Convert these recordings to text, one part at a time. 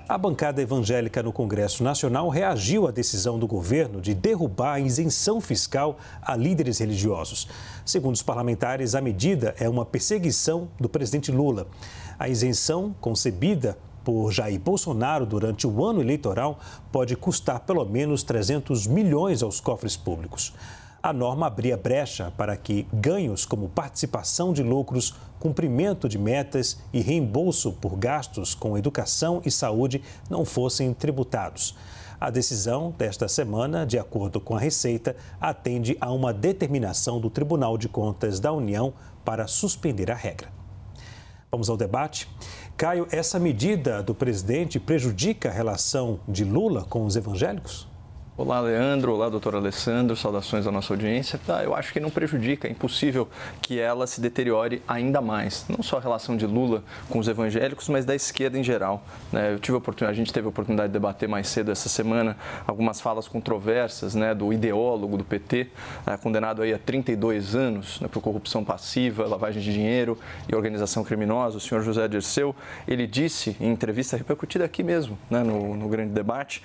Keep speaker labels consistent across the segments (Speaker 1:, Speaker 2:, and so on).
Speaker 1: A bancada evangélica no Congresso Nacional reagiu à decisão do governo de derrubar a isenção fiscal a líderes religiosos. Segundo os parlamentares, a medida é uma perseguição do presidente Lula. A isenção, concebida por Jair Bolsonaro durante o ano eleitoral, pode custar pelo menos 300 milhões aos cofres públicos. A norma abria brecha para que ganhos como participação de lucros, cumprimento de metas e reembolso por gastos com educação e saúde não fossem tributados. A decisão desta semana, de acordo com a Receita, atende a uma determinação do Tribunal de Contas da União para suspender a regra. Vamos ao debate. Caio, essa medida do presidente prejudica a relação de Lula com os evangélicos?
Speaker 2: Olá, Leandro. Olá, doutor Alessandro. Saudações à nossa audiência. Eu acho que não prejudica. É impossível que ela se deteriore ainda mais. Não só a relação de Lula com os evangélicos, mas da esquerda em geral. A gente teve a oportunidade de debater mais cedo essa semana algumas falas controversas, do ideólogo do PT, condenado aí a 32 anos por corrupção passiva, lavagem de dinheiro e organização criminosa, o senhor José Dirceu. Ele disse, em entrevista repercutida aqui mesmo, no grande debate,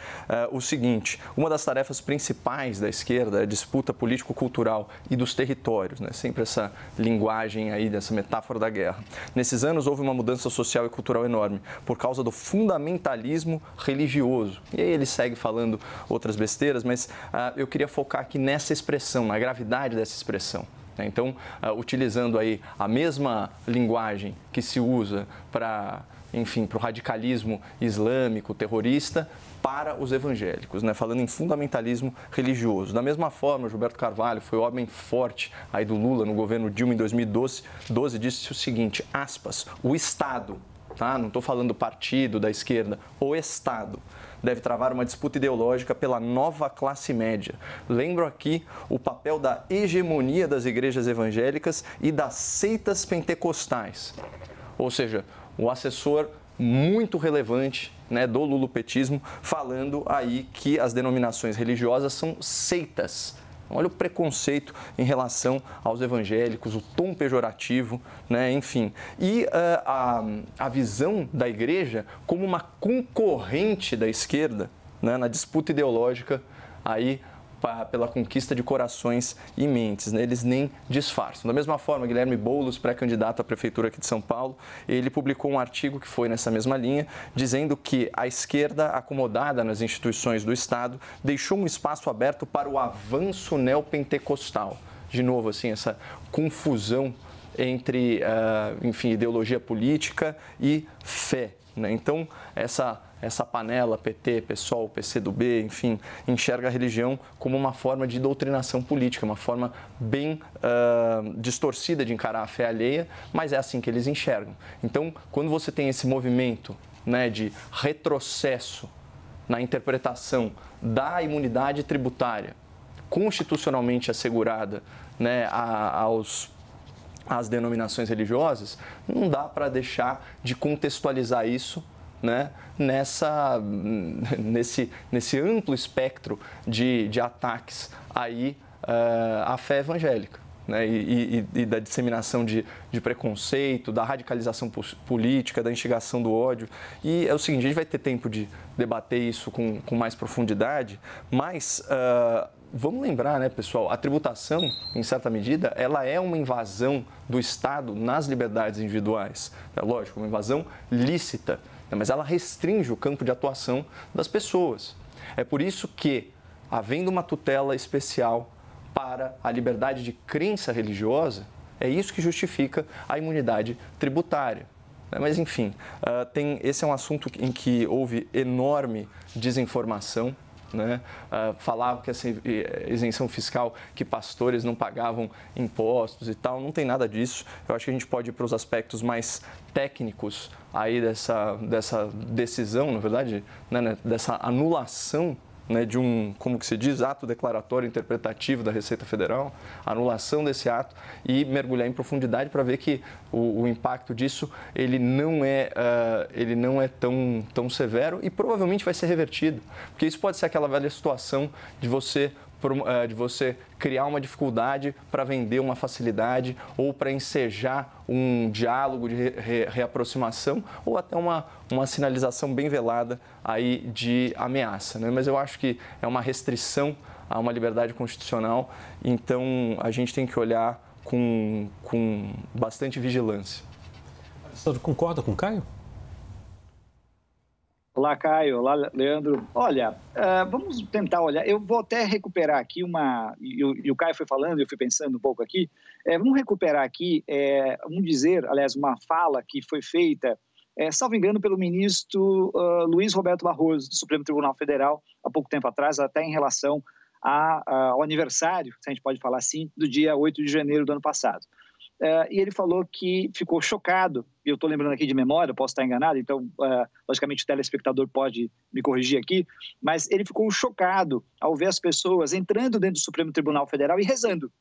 Speaker 2: o seguinte: uma das tarefas principais da esquerda é a disputa político-cultural e dos territórios, sempre essa linguagem aí dessa metáfora da guerra. Nesses anos houve uma mudança social e cultural enorme por causa do fundamentalismo religioso. E aí ele segue falando outras besteiras, mas eu queria focar aqui nessa expressão, na gravidade dessa expressão. Então, utilizando aí a mesma linguagem que se usa para o radicalismo islâmico, terrorista, para os evangélicos, falando em fundamentalismo religioso. Da mesma forma, Gilberto Carvalho foi o homem forte aí do Lula no governo Dilma em 2012, disse o seguinte, aspas, o Estado, não estou falando do partido, da esquerda, o Estado deve travar uma disputa ideológica pela nova classe média. Lembro aqui o papel da hegemonia das igrejas evangélicas e das seitas pentecostais, ou seja, o assessor muito relevante do lulupetismo, falando aí que as denominações religiosas são seitas. Olha o preconceito em relação aos evangélicos, o tom pejorativo, enfim. E a visão da igreja como uma concorrente da esquerda, na disputa ideológica aí pela conquista de corações e mentes, eles nem disfarçam. Da mesma forma, Guilherme Boulos, pré-candidato à Prefeitura aqui de São Paulo, ele publicou um artigo que foi nessa mesma linha, dizendo que a esquerda, acomodada nas instituições do Estado, deixou um espaço aberto para o avanço neopentecostal. De novo, essa confusão entre, ideologia política e fé. Então, essa panela, PT, PSOL, PCdoB, enxerga a religião como uma forma de doutrinação política, uma forma bem distorcida de encarar a fé alheia, mas é assim que eles enxergam. Então, quando você tem esse movimento de retrocesso na interpretação da imunidade tributária constitucionalmente assegurada às denominações religiosas, não dá para deixar de contextualizar isso nesse amplo espectro de ataques aí à fé evangélica. E da disseminação de preconceito, da radicalização política, da instigação do ódio. E é o seguinte, a gente vai ter tempo de debater isso com mais profundidade, mas vamos lembrar, pessoal, a tributação, em certa medida, ela é uma invasão do Estado nas liberdades individuais. É lógico, uma invasão lícita, mas ela restringe o campo de atuação das pessoas. É por isso que, havendo uma tutela especial para a liberdade de crença religiosa, é isso que justifica a imunidade tributária. Mas, enfim, esse é um assunto em que houve enorme desinformação. Falava que essa isenção fiscal, que pastores não pagavam impostos e tal, não tem nada disso. Eu acho que a gente pode ir para os aspectos mais técnicos aí dessa decisão, na verdade, dessa anulação de um, como que se diz, ato declaratório interpretativo da Receita Federal, anulação desse ato e mergulhar em profundidade para ver que o impacto disso ele não é tão severo e provavelmente vai ser revertido, porque isso pode ser aquela velha situação de você de você criar uma dificuldade para vender uma facilidade ou para ensejar um diálogo de reaproximação ou até uma sinalização bem velada aí de ameaça, né? Mas eu acho que é uma restrição a uma liberdade constitucional, então a gente tem que olhar com bastante vigilância.
Speaker 1: Você concorda com o Caio?
Speaker 3: Olá, Caio. Olá, Leandro. Olha, vamos tentar olhar. Eu vou até recuperar aqui e o Caio foi falando, eu fui pensando um pouco aqui. Vamos recuperar aqui, vamos dizer, aliás, uma fala que foi feita, salvo engano, pelo ministro Luiz Roberto Barroso, do Supremo Tribunal Federal, há pouco tempo atrás, até em relação ao aniversário, se a gente pode falar assim, do dia 8 de janeiro do ano passado. E ele falou que ficou chocado, e eu estou lembrando aqui de memória, posso estar enganado, então, logicamente, o telespectador pode me corrigir aqui, mas ele ficou chocado ao ver as pessoas entrando dentro do Supremo Tribunal Federal e rezando.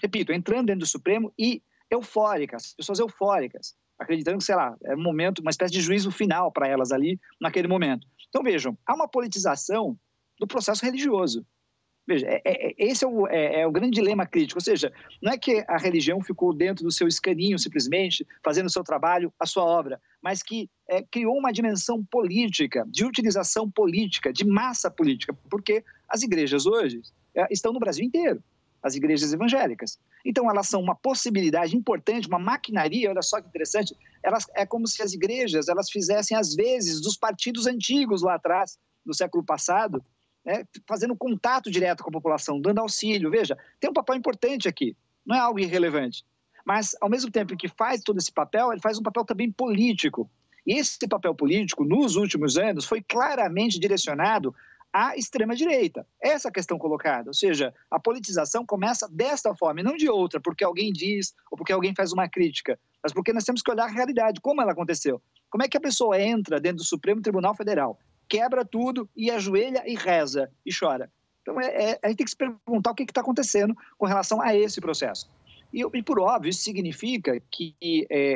Speaker 3: Repito, entrando dentro do Supremo e eufóricas, pessoas eufóricas, acreditando que, sei lá, é um momento, uma espécie de juízo final para elas ali, naquele momento. Então, vejam, há uma politização do processo religioso. Veja, esse é o grande dilema crítico, ou seja, não é que a religião ficou dentro do seu escaninho simplesmente, fazendo o seu trabalho, a sua obra, mas que criou uma dimensão política, de utilização política, de massa política, porque as igrejas hoje estão no Brasil inteiro, as igrejas evangélicas. Então, elas são uma possibilidade importante, uma maquinaria, olha só que interessante, é como se as igrejas elas fizessem, às vezes, dos partidos antigos lá atrás, do século passado, fazendo contato direto com a população, dando auxílio. Veja, tem um papel importante aqui, não é algo irrelevante. Mas, ao mesmo tempo que faz todo esse papel, ele faz um papel também político. E esse papel político, nos últimos anos, foi claramente direcionado à extrema-direita. Essa é a questão colocada. Ou seja, a politização começa desta forma, e não de outra, porque alguém diz ou porque alguém faz uma crítica, mas porque nós temos que olhar a realidade, como ela aconteceu. Como é que a pessoa entra dentro do Supremo Tribunal Federal, quebra tudo e ajoelha e reza e chora. Então, a gente tem que se perguntar o que está acontecendo com relação a esse processo. E por óbvio, isso significa que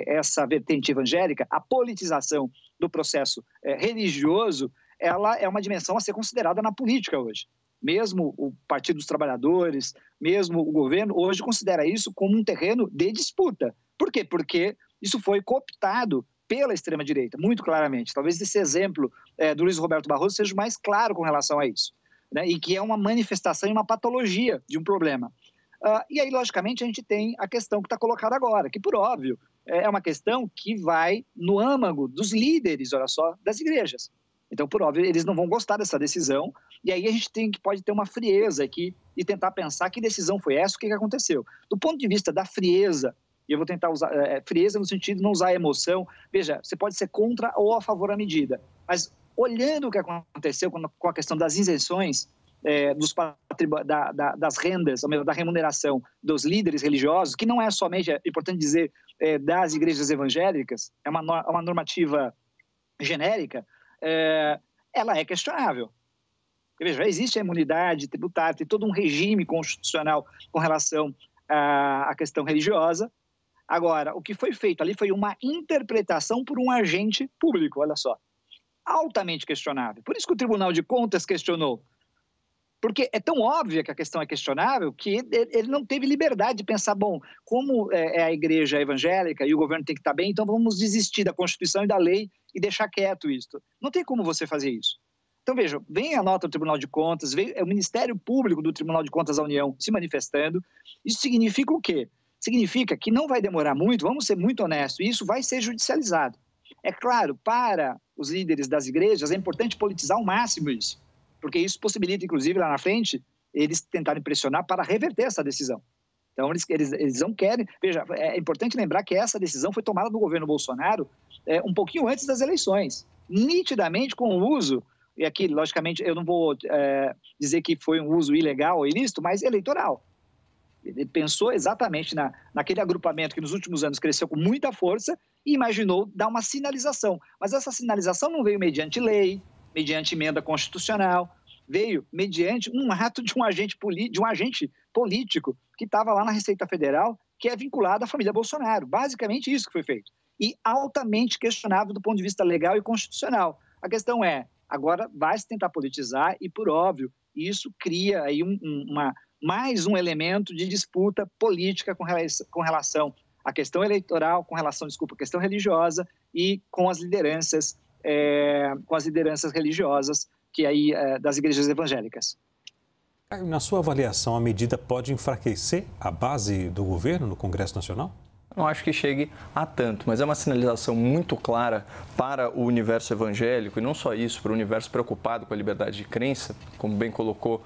Speaker 3: essa vertente evangélica, a politização do processo religioso, ela é uma dimensão a ser considerada na política hoje. Mesmo o Partido dos Trabalhadores, mesmo o governo, hoje considera isso como um terreno de disputa. Por quê? Porque isso foi cooptado pela extrema-direita, muito claramente. Talvez esse exemplo do Luiz Roberto Barroso seja mais claro com relação a isso, né? E que é uma manifestação e uma patologia de um problema. E aí, logicamente, a gente tem a questão que está colocada agora, que, por óbvio, é uma questão que vai no âmago dos líderes, olha só, das igrejas. Então, por óbvio, eles não vão gostar dessa decisão, e aí a gente pode ter uma frieza aqui e tentar pensar que decisão foi essa, o que aconteceu. Do ponto de vista da frieza, e eu vou tentar usar frieza no sentido de não usar emoção. Veja, você pode ser contra ou a favor da medida, mas olhando o que aconteceu com a questão das isenções das rendas, da remuneração dos líderes religiosos, que não é somente, é importante dizer, das igrejas evangélicas, é uma normativa genérica, ela é questionável. Veja, existe a imunidade tributária, tem todo um regime constitucional com relação à questão religiosa. Agora, o que foi feito ali foi uma interpretação por um agente público, olha só, altamente questionável. Por isso que o Tribunal de Contas questionou, porque é tão óbvia que a questão é questionável que ele não teve liberdade de pensar, bom, como é a igreja evangélica e o governo tem que estar bem, então vamos desistir da Constituição e da lei e deixar quieto isso. Não tem como você fazer isso. Então, vejam, vem a nota do Tribunal de Contas, vem o Ministério Público do Tribunal de Contas da União se manifestando. Isso significa o quê? Significa que não vai demorar muito, vamos ser muito honestos, e isso vai ser judicializado. É claro, para os líderes das igrejas é importante politizar ao máximo isso, porque isso possibilita, inclusive, lá na frente, eles tentarem pressionar para reverter essa decisão. Então, eles não querem... Veja, é importante lembrar que essa decisão foi tomada do governo Bolsonaro um pouquinho antes das eleições, nitidamente com o uso, e aqui, logicamente, eu não vou dizer que foi um uso ilegal ou ilícito, mas eleitoral. Ele pensou exatamente naquele agrupamento que nos últimos anos cresceu com muita força e imaginou dar uma sinalização. Mas essa sinalização não veio mediante lei, mediante emenda constitucional, veio mediante um ato de um agente político que estava lá na Receita Federal, que é vinculado à família Bolsonaro. Basicamente isso que foi feito. E altamente questionável do ponto de vista legal e constitucional. A questão é, agora vai se tentar politizar e, por óbvio, E isso cria aí mais um elemento de disputa política com relação à questão eleitoral, com relação, desculpa, à questão religiosa e com as lideranças religiosas que aí das igrejas evangélicas.
Speaker 1: Na sua avaliação, a medida pode enfraquecer a base do governo no Congresso Nacional?
Speaker 2: Não acho que chegue a tanto, mas é uma sinalização muito clara para o universo evangélico, e não só isso, para o universo preocupado com a liberdade de crença, como bem colocou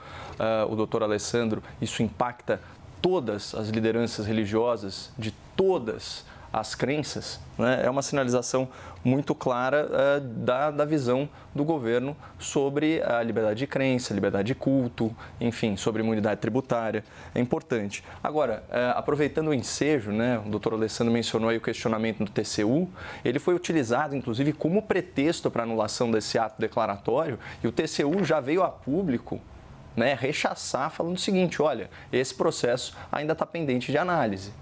Speaker 2: o doutor Alessandro, isso impacta todas as lideranças religiosas de todas as crenças, né? É uma sinalização muito clara da visão do governo sobre a liberdade de crença, liberdade de culto, enfim, sobre imunidade tributária. É importante. Agora, aproveitando o ensejo, né, o doutor Alessandro mencionou aí o questionamento do TCU, ele foi utilizado, inclusive, como pretexto para anulação desse ato declaratório, e o TCU já veio a público, né, rechaçar, falando o seguinte: olha, esse processo ainda está pendente de análise.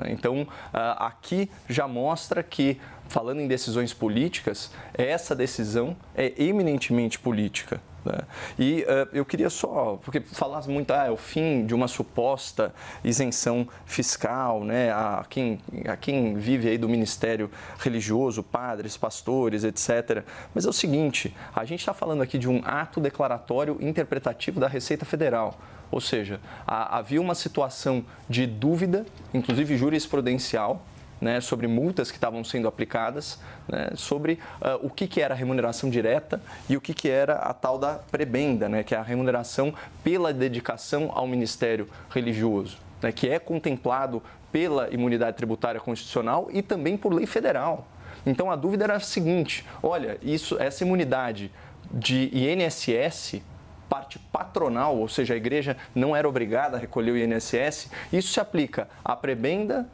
Speaker 2: Então, aqui já mostra que, falando em decisões políticas, essa decisão é eminentemente política. Né? E eu queria só, porque falasse muito, é o fim de uma suposta isenção fiscal, né, a quem vive aí do ministério religioso, padres, pastores, etc. Mas é o seguinte, a gente está falando aqui de um ato declaratório interpretativo da Receita Federal. Ou seja, havia uma situação de dúvida, inclusive jurisprudencial, né, sobre multas que estavam sendo aplicadas, né, sobre o que era remuneração direta e o que era a tal da prebenda, né, que é a remuneração pela dedicação ao ministério religioso, né, que é contemplado pela imunidade tributária constitucional e também por lei federal. Então, a dúvida era a seguinte: olha, essa imunidade de INSS, parte patronal, ou seja, a igreja não era obrigada a recolher o INSS, isso se aplica à prebenda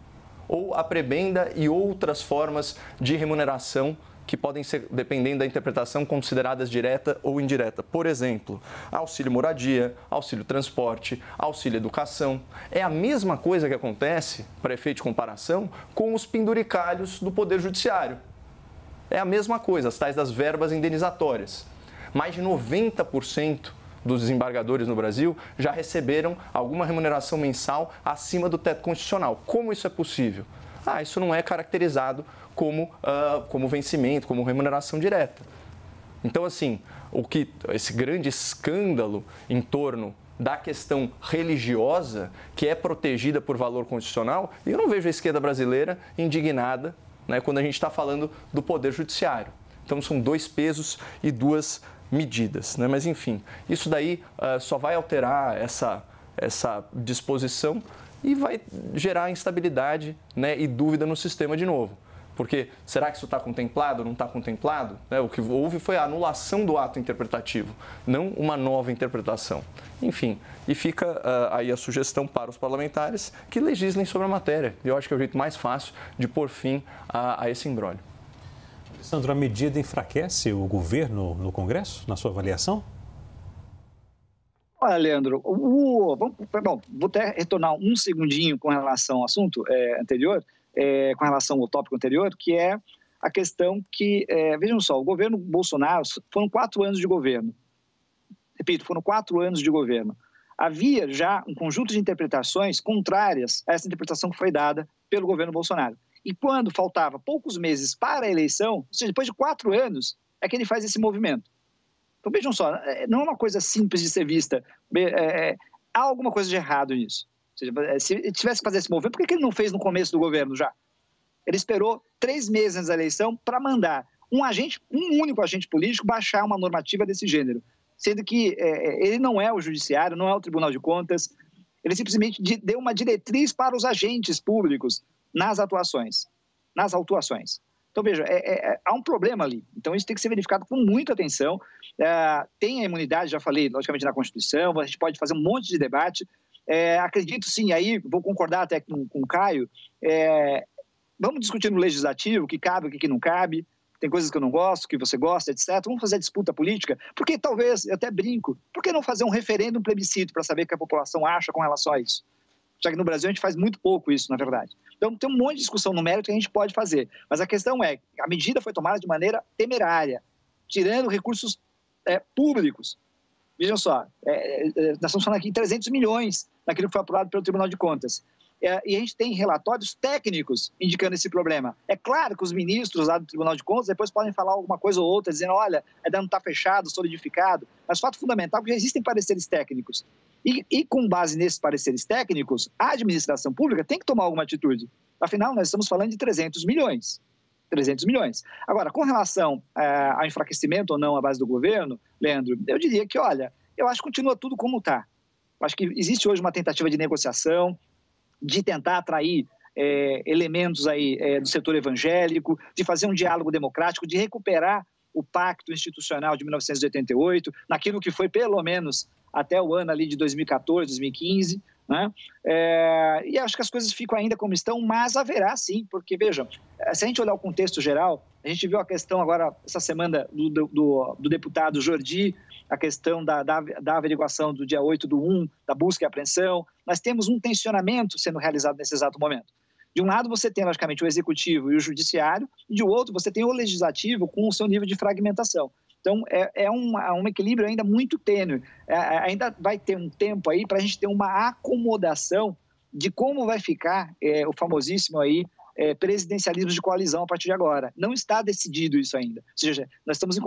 Speaker 2: ou à prebenda e outras formas de remuneração que podem ser, dependendo da interpretação, consideradas direta ou indireta. Por exemplo, auxílio moradia, auxílio transporte, auxílio educação. É a mesma coisa que acontece, para efeito de comparação, com os penduricalhos do Poder Judiciário. É a mesma coisa, as tais das verbas indenizatórias. Mais de 90% dos desembargadores no Brasil já receberam alguma remuneração mensal acima do teto constitucional. Como isso é possível? Isso não é caracterizado como vencimento, como remuneração direta. Então, assim, esse grande escândalo em torno da questão religiosa, que é protegida por valor constitucional, eu não vejo a esquerda brasileira indignada, né, quando a gente está falando do Poder Judiciário. Então, são dois pesos e duas medidas, né? Mas, enfim, isso daí só vai alterar essa disposição e vai gerar instabilidade, né, e dúvida no sistema de novo. Porque será que isso está contemplado ou não está contemplado? Né? O que houve foi a anulação do ato interpretativo, não uma nova interpretação. Enfim, e fica aí a sugestão para os parlamentares que legislem sobre a matéria. Eu acho que é o jeito mais fácil de pôr fim a esse imbróglio.
Speaker 1: Sandro, a medida enfraquece o governo no Congresso, na sua avaliação?
Speaker 3: Olha, Leandro, vou até retornar um segundinho com relação ao assunto anterior, com relação ao tópico anterior, que é a questão que, vejam só, o governo Bolsonaro, foram 4 anos de governo. Repito, foram 4 anos de governo. Havia já um conjunto de interpretações contrárias a essa interpretação que foi dada pelo governo Bolsonaro. E quando faltava poucos meses para a eleição, ou seja, depois de 4 anos, é que ele faz esse movimento. Então, vejam só, não é uma coisa simples de ser vista. Há alguma coisa de errado nisso. Ou seja, se ele tivesse que fazer esse movimento, por que ele não fez no começo do governo já? Ele esperou 3 meses antes da eleição para mandar um único agente político baixar uma normativa desse gênero. Sendo que ele não é o judiciário, não é o Tribunal de Contas, ele simplesmente deu uma diretriz para os agentes públicos nas autuações. Então, veja, há um problema ali. Então, isso tem que ser verificado com muita atenção. Tem a imunidade, já falei, logicamente, na Constituição, a gente pode fazer um monte de debate. Acredito, sim, aí vou concordar até com o Caio, vamos discutir no Legislativo o que cabe, o que não cabe. Tem coisas que eu não gosto, que você gosta, etc. Vamos fazer a disputa política, porque talvez, eu até brinco, por que não fazer um referendo, um plebiscito, para saber o que a população acha com relação a isso? Já que no Brasil a gente faz muito pouco isso, na verdade. Então, tem um monte de discussão no mérito que a gente pode fazer. Mas a questão é, a medida foi tomada de maneira temerária, tirando recursos públicos. vejam só, nós estamos falando aqui em 300 milhões daquilo que foi aprovado pelo Tribunal de Contas. E a gente tem relatórios técnicos indicando esse problema. É claro que os ministros lá do Tribunal de Contas depois podem falar alguma coisa ou outra, dizendo, olha, ainda não está fechado, solidificado, mas fato fundamental é que já existem pareceres técnicos. E com base nesses pareceres técnicos, a administração pública tem que tomar alguma atitude. Afinal, nós estamos falando de 300 milhões. 300 milhões. Agora, com relação ao enfraquecimento ou não à base do governo, Leandro, eu diria que, olha, eu acho que continua tudo como está. Acho que existe hoje uma tentativa de negociação, de tentar atrair elementos aí do setor evangélico, de fazer um diálogo democrático, de recuperar o pacto institucional de 1988, naquilo que foi pelo menos até o ano ali de 2014, 2015, né? E acho que as coisas ficam ainda como estão, mas haverá sim, porque, vejam, se a gente olhar o contexto geral, a gente viu a questão agora, essa semana, do deputado Jordi, a questão da averiguação do dia 8/1, da busca e apreensão. Nós temos um tensionamento sendo realizado nesse exato momento. De um lado, você tem, logicamente, o executivo e o judiciário, e de outro, você tem o legislativo com o seu nível de fragmentação. Então, é um equilíbrio ainda muito tênue. Ainda vai ter um tempo aí para a gente ter uma acomodação de como vai ficar o famosíssimo aí presidencialismo de coalizão a partir de agora. Não está decidido isso ainda. Ou seja, nós estamos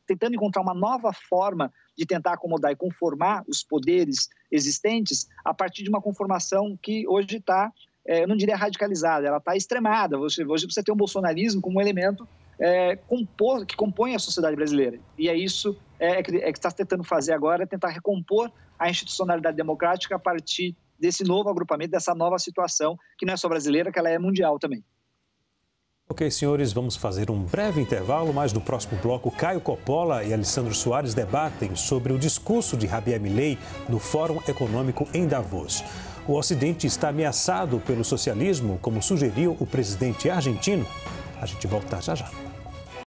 Speaker 3: tentando encontrar uma nova forma de tentar acomodar e conformar os poderes existentes a partir de uma conformação que hoje está, eu não diria radicalizada, ela está extremada. Hoje você tem o bolsonarismo como um elemento que compõe a sociedade brasileira. E é isso que está tentando fazer agora, é tentar recompor a institucionalidade democrática a partir desse novo agrupamento, dessa nova situação, que não é só brasileira, que ela é mundial também.
Speaker 1: Ok, senhores, vamos fazer um breve intervalo, mas no próximo bloco, Caio Coppola e Alessandro Soares debatem sobre o discurso de Javier Milei no Fórum Econômico em Davos. O Ocidente está ameaçado pelo socialismo, como sugeriu o presidente argentino? A gente volta já já.